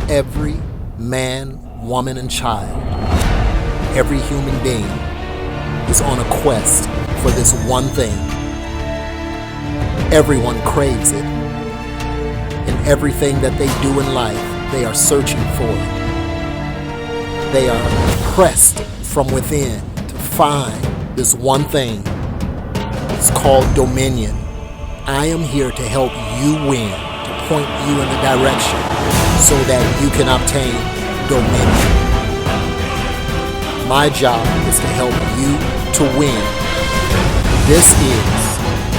Every man, woman, and child, every human being is on a quest for this one thing. Everyone craves it. In everything that they do in life, they are searching for it. They are pressed from within to find this one thing. It's called dominion. I am here to help you win, to point you in the direction so that you can obtain dominion. My job is to help you to win. This is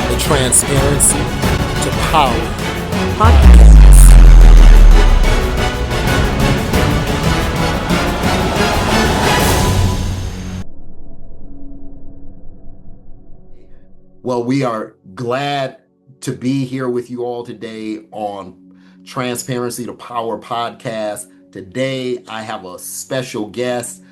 the Transparency to Power podcast. Well, we are glad to be here with you all today on Transparency to Power podcast. Today, I have a special guest.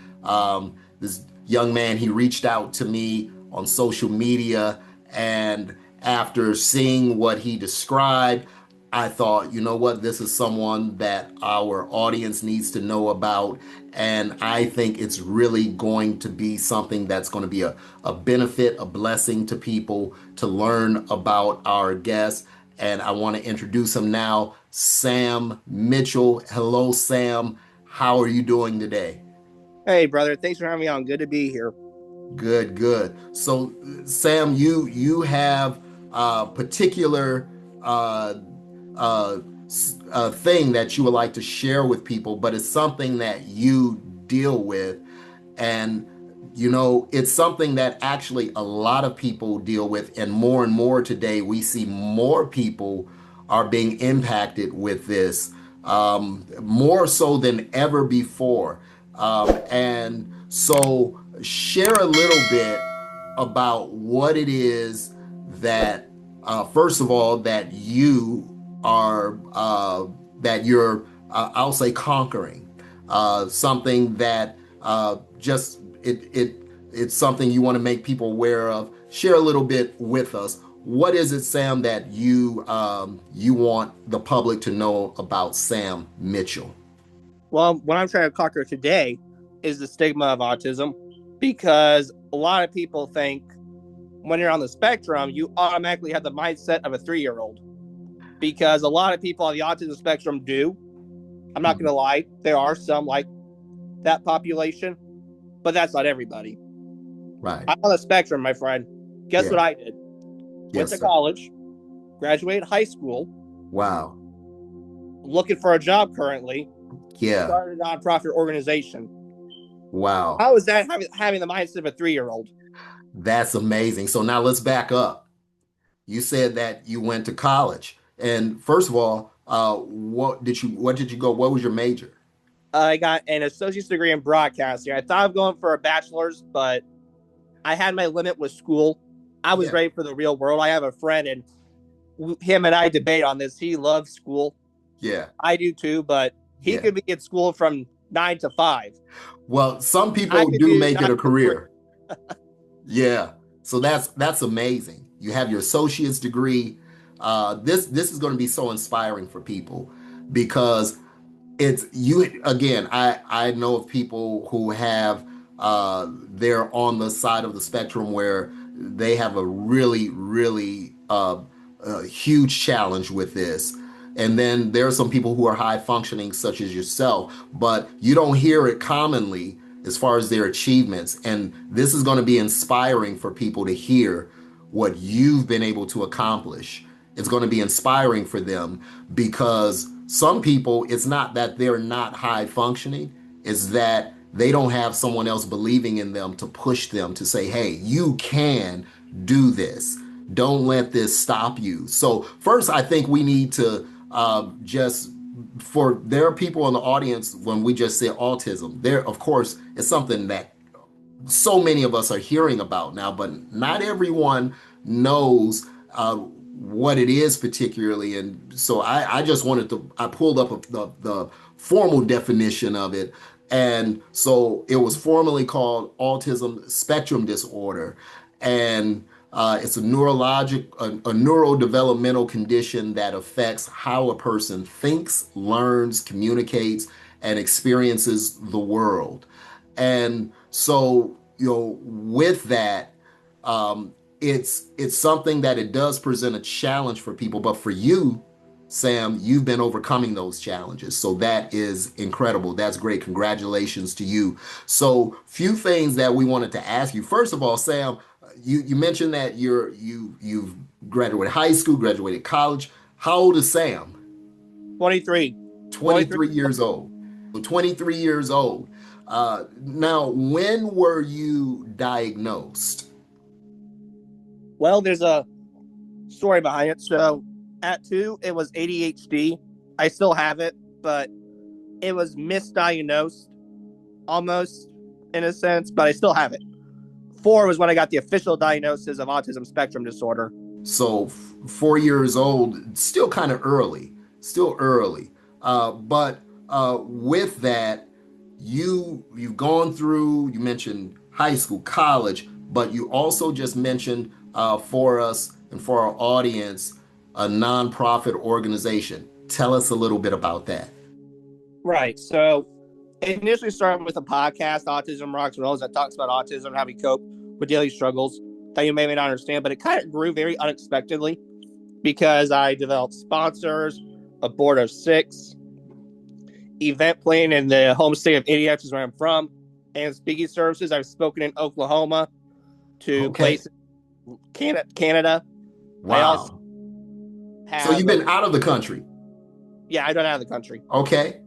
This young man, he reached out to me on social media, and after seeing what he described, I thought, you know what, this is someone that our audience needs to know about. And I think it's really going to be something that's going to be a benefit, a blessing to people to learn about our guest. And I want to introduce him now, Sam Mitchell. Hello, Sam. How are you doing today? Hey, brother. Thanks for having me on. Good to be here. Good. So, Sam, you have a particular thing that you would like to share with people, but it's something that you deal with. And, you know, it's something that actually a lot of people deal with. And more today, we see more people are being impacted with this, more so than ever before. And so share a little bit about what it is that, first of all, that you are, that you're, I'll say, conquering, something that just it's something you want to make people aware of. Share a little bit with us. What is it, Sam, that you want the public to know about Sam Mitchell? Well, what I'm trying to conquer today is the stigma of autism, because a lot of people think when you're on the spectrum, you automatically have the mindset of a 3-year-old, because a lot of people on the autism spectrum do. I'm not going to lie. There are some like that population, but that's not everybody. Right. I'm on the spectrum, my friend. Guess what I did? Went to college, graduated high school. Wow. Looking for a job currently. Yeah. Started a nonprofit organization. Wow. How is that having the mindset of a 3-year-old? That's amazing. So now let's back up. You said that you went to college. And first of all, what did you go? What was your major? I got an associate's degree in broadcasting. I thought of going for a bachelor's, but I had my limit with school. I was ready for the real world. I have a friend, and him and I debate on this. He loves school. Yeah. I do too, but he could be at school from 9 to 5. Well, some people do make it a career. Yeah. So that's amazing. You have your associate's degree. This is going to be so inspiring for people, because it's you again. I know of people who have they're on the side of the spectrum where they have a really huge challenge with this. And then there are some people who are high functioning, such as yourself, but you don't hear it commonly as far as their achievements. And this is going to be inspiring for people to hear what you've been able to accomplish. It's going to be inspiring for them, because some people, it's not that they're not high functioning, it's that they don't have someone else believing in them to push them to say, hey, you can do this. Don't let this stop you. So first, I think we need to there are people in the audience, when we just say autism, there, of course, it's something that so many of us are hearing about now, but not everyone knows what it is particularly. And so I just I pulled up the formal definition of it. And so it was formerly called autism spectrum disorder. And It's a a neurodevelopmental condition that affects how a person thinks, learns, communicates, and experiences the world. And so, with that, it's something that it does present a challenge for people. But for you, Sam, you've been overcoming those challenges. So that is incredible. That's great. Congratulations to you. So, few things that we wanted to ask you. First of all, Sam, you mentioned that you've graduated high school, graduated college. How old is Sam? 23. 23. 23 years old. So 23 years old. Now, when were you diagnosed? Well, there's a story behind it. So at 2, it was ADHD. I still have it, but it was misdiagnosed almost in a sense, but I still have it. 4 was when I got the official diagnosis of autism spectrum disorder. So 4 years old, still kind of early, still early. But with that, you've gone through. You mentioned high school, college, but you also just mentioned for us and for our audience a nonprofit organization. Tell us a little bit about that. Right. So it initially started with a podcast, Autism Rocks and Rolls, that talks about autism and how we cope with daily struggles that you may not understand. But it kind of grew very unexpectedly because I developed sponsors, a board of 6, event planning in the home state of Indiana, which is where I'm from, and speaking services. I've spoken in Oklahoma to Okay. places, Canada. I also Wow. So you've have, been out of the country. yeah, I don't have the country. Okay.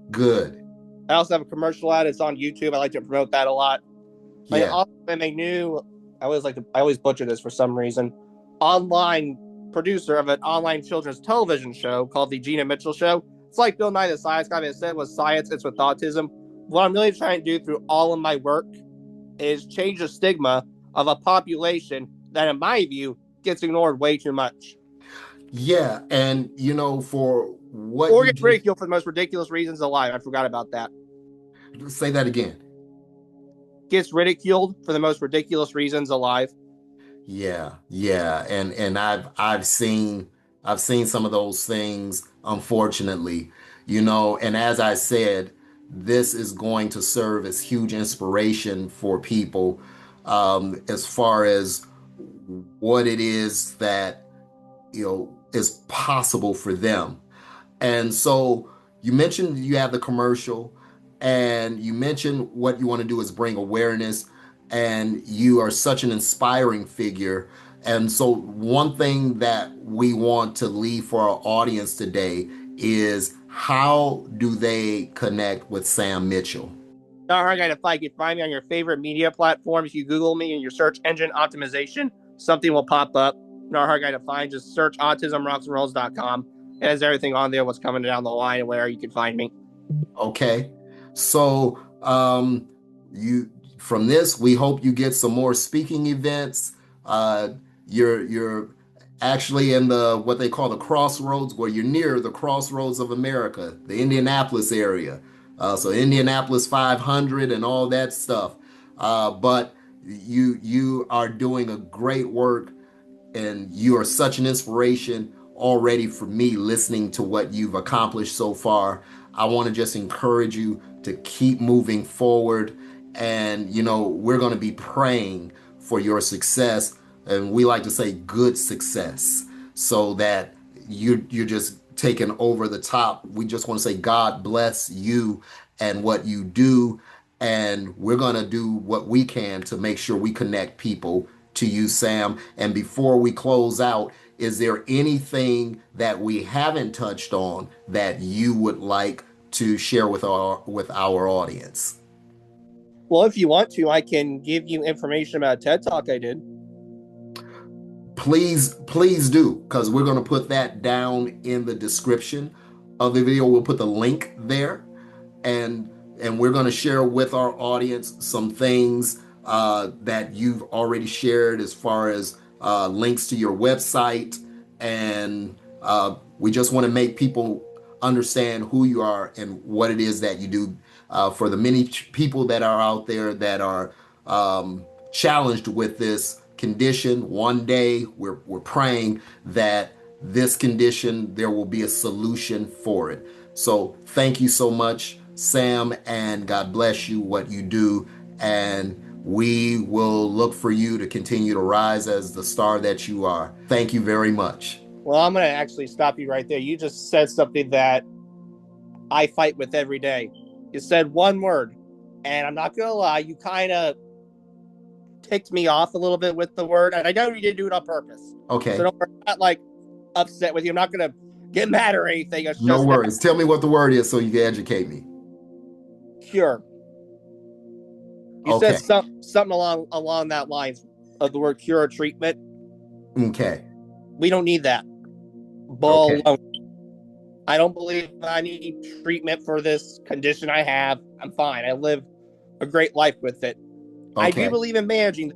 Good. I also have a commercial ad. It's on YouTube. I like to promote that a lot. I Yeah. also am a new, I always butcher this for some reason, online producer of an online children's television show called The Gina Mitchell Show. It's like Bill Nye the Science Guy. Instead of with science, it's with autism. What I'm really trying to do through all of my work is change the stigma of a population that, in my view, gets ignored way too much. Yeah. And for what Or you gets just ridiculed for the most ridiculous reasons alive. I forgot about that. say that again. Gets ridiculed for the most ridiculous reasons alive. Yeah, yeah, and I've seen some of those things, unfortunately, and as I said, this is going to serve as huge inspiration for people, as far as what it is that is possible for them. And so you mentioned you have the commercial, and you mentioned what you want to do is bring awareness, and you are such an inspiring figure. And so, one thing that we want to leave for our audience today is how do they connect with Sam Mitchell? Not hard guy to find. You can find me on your favorite media platform. If you Google me in your search engine optimization, something will pop up. Not hard guy to find. Just search autismrocksandrolls.com. It has everything on there, what's coming down the line, and where you can find me. Okay. So, you from this, we hope you get some more speaking events. Uh, you're actually in the what they call the crossroads, where you're near the crossroads of America, the Indianapolis area. So Indianapolis 500 and all that stuff. But you are doing a great work, and you are such an inspiration already for me listening to what you've accomplished so far. I want to just encourage you to keep moving forward. And, we're going to be praying for your success. And we like to say good success, so that you're just taking over the top. We just want to say God bless you and what you do. And we're going to do what we can to make sure we connect people to you, Sam. And before we close out, is there anything that we haven't touched on that you would like to share with our audience? Well, if you want to, I can give you information about a TED Talk I did. Please do, because we're going to put that down in the description of the video. We'll put the link there, and we're going to share with our audience some things that you've already shared, as far as links to your website. And we just want to make people understand who you are and what it is that you do, for the many people that are out there that are challenged with this condition. One day we're praying that this condition, there will be a solution for it. So thank you so much, Sam, and God bless you, what you do. And we will look for you to continue to rise as the star that you are. Thank you very much. Well, I'm going to actually stop you right there. You just said something that I fight with every day. You said one word, and I'm not going to lie, you kind of ticked me off a little bit with the word, and I know you didn't do it on purpose. So Okay. don't worry, I'm not like upset with you. I'm not going to get mad or anything. It's No just that worries. Tell me what the word is so you can educate me. cure. You said Okay. something along that lines of the word cure or treatment. Okay. We don't need that. Okay. Bull. I don't believe I need treatment for this condition I have. I'm fine. I live a great life with it. I do Okay. believe in managing,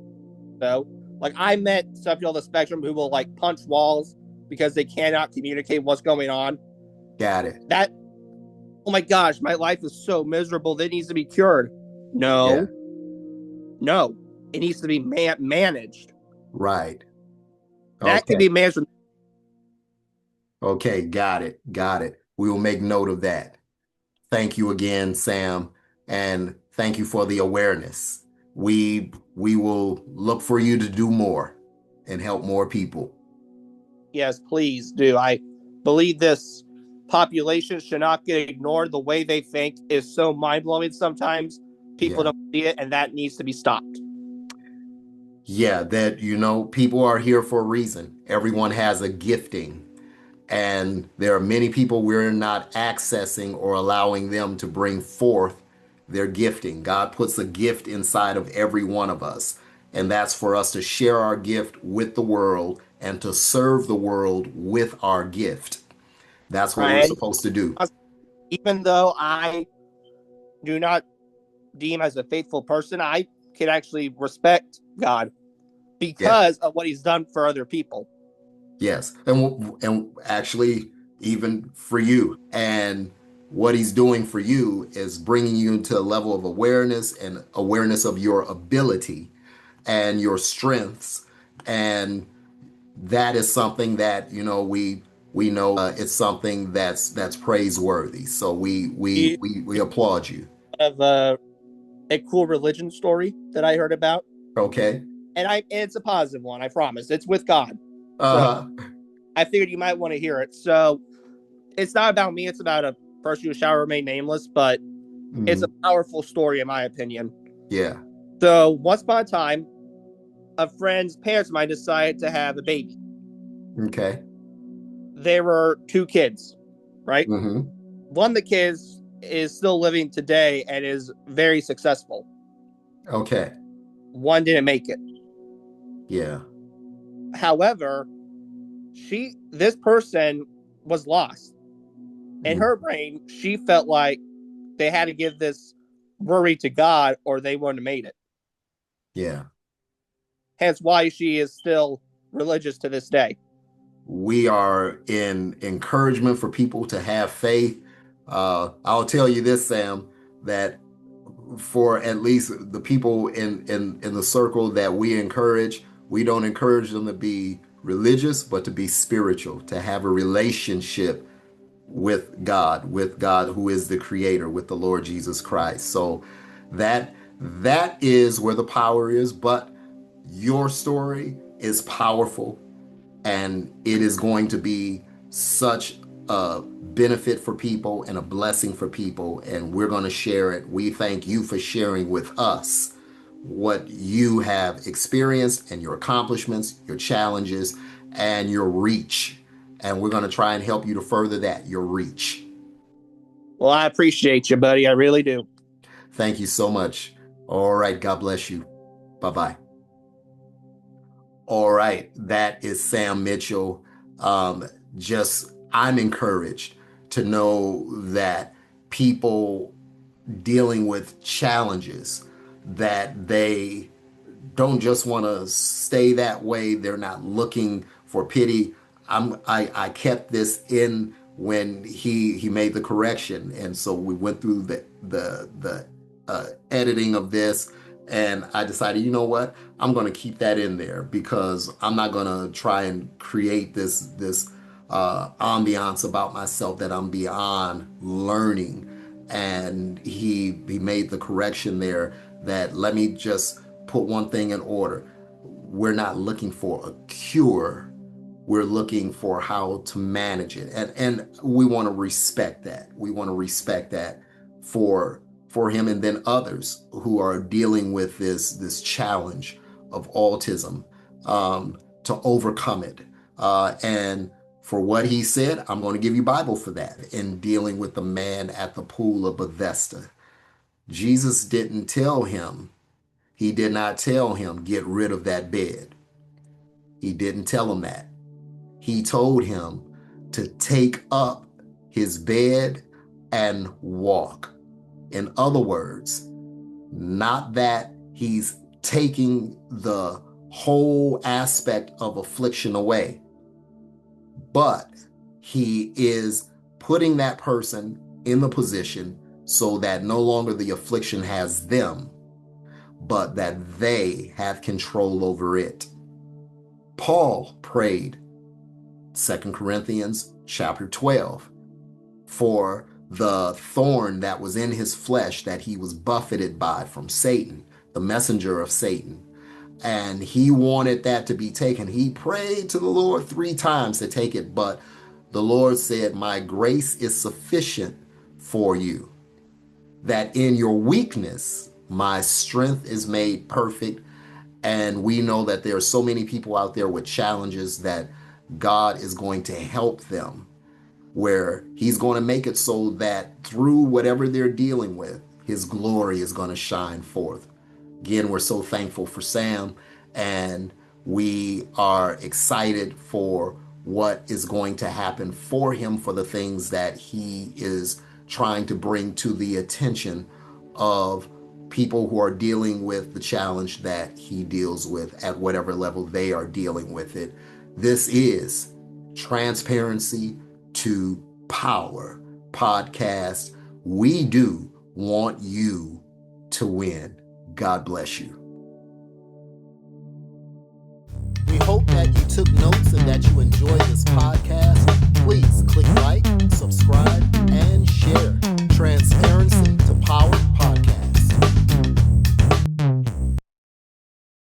though. Like, I met some people on the spectrum who will like punch walls because they cannot communicate what's going on. Got it. That, oh my gosh, my life is so miserable. That needs to be cured. Yeah. No, no, it needs to be managed. Right. That can Okay. be managed. Okay. Got it. Got it. We will make note of that. Thank you again, Sam, and thank you for the awareness. We will look for you to do more and help more people. Yes, please do. I believe this population should not get ignored. The way they think is so mind blowing sometimes. People Yeah. don't see it, and that needs to be stopped. Yeah, that people are here for a reason. Everyone has a gifting, and there are many people we're not accessing or allowing them to bring forth their gifting. God puts a gift inside of every one of us, and that's for us to share our gift with the world and to serve the world with our gift. That's what we're Right? supposed to do. Even though I do not deem as a faithful person, I can actually respect God Yeah. because of what He's done for other people. Yes. And actually even for you, and what he's doing for you is bringing you into a level of awareness and awareness of your ability and your strengths, and that is something that we know it's something that's praiseworthy. So You we applaud you. have a cool religion story that I heard about, Okay. and it's a positive one. I promise. It's with God, so Uh-huh. I figured you might want to hear it. So it's not about me. It's about a person who shall remain nameless, but it's a Mhm. powerful story in my opinion. Yeah. So once upon a time, a friend's parents of mine decided to have a baby. Okay. There were two kids, right? Hmm. One of the kids is still living today and is very successful. Okay. One didn't make it. Yeah. However, this person was lost. In Mm. her brain, she felt like they had to give this worry to God or they wouldn't have made it. Yeah. Hence why she is still religious to this day. We are in encouragement for people to have faith. I'll tell you this, Sam, that for at least the people in the circle that we don't encourage them to be religious, but to be spiritual, to have a relationship with God who is the creator, with the Lord Jesus Christ. So that that is where the power is, but your story is powerful, and it is going to be such a benefit for people and a blessing for people, and we're going to share it. We thank you for sharing with us what you have experienced and your accomplishments, your challenges, and your reach, and we're going to try and help you to further that, your reach. Well, I appreciate you, buddy. I really do. Thank you so much. All right, God bless you. Bye bye. All right, that is Sam Mitchell. Um, I'm encouraged to know that people dealing with challenges, that they don't just want to stay that way. They're not looking for pity. I kept this in when he made the correction, and so we went through the editing of this, And I decided, you know what? I'm going to keep that in there because I'm not going to try and create this ambiance about myself that I'm beyond learning. And he made the correction there that let me just put one thing in order. We're not looking for a cure. We're looking for how to manage it. And we want to respect that. We want to respect that for him and then others who are dealing with this challenge of autism, to overcome it. And for what he said, I'm going to give you Bible for that in dealing with the man at the pool of Bethesda. Jesus didn't tell him, he did not tell him, get rid of that bed. He didn't tell him that. He told him to take up his bed and walk. In other words, not that he's taking the whole aspect of affliction away, but he is putting that person in the position so that no longer the affliction has them, but that they have control over it. Paul prayed, 2 Corinthians chapter 12, for the thorn that was in his flesh that he was buffeted by from Satan, the messenger of Satan. And he wanted that to be taken. He prayed to the Lord 3 times to take it, but the Lord said, my grace is sufficient for you, that in your weakness, my strength is made perfect. And we know that there are so many people out there with challenges that God is going to help them, where he's going to make it so that through whatever they're dealing with, his glory is going to shine forth. Again, we're so thankful for Sam, and we are excited for what is going to happen for him, for the things that he is trying to bring to the attention of people who are dealing with the challenge that he deals with at whatever level they are dealing with it. This is Transparency to Power podcast. We do want you to win. God bless you. We hope that you took notes and that you enjoyed this podcast.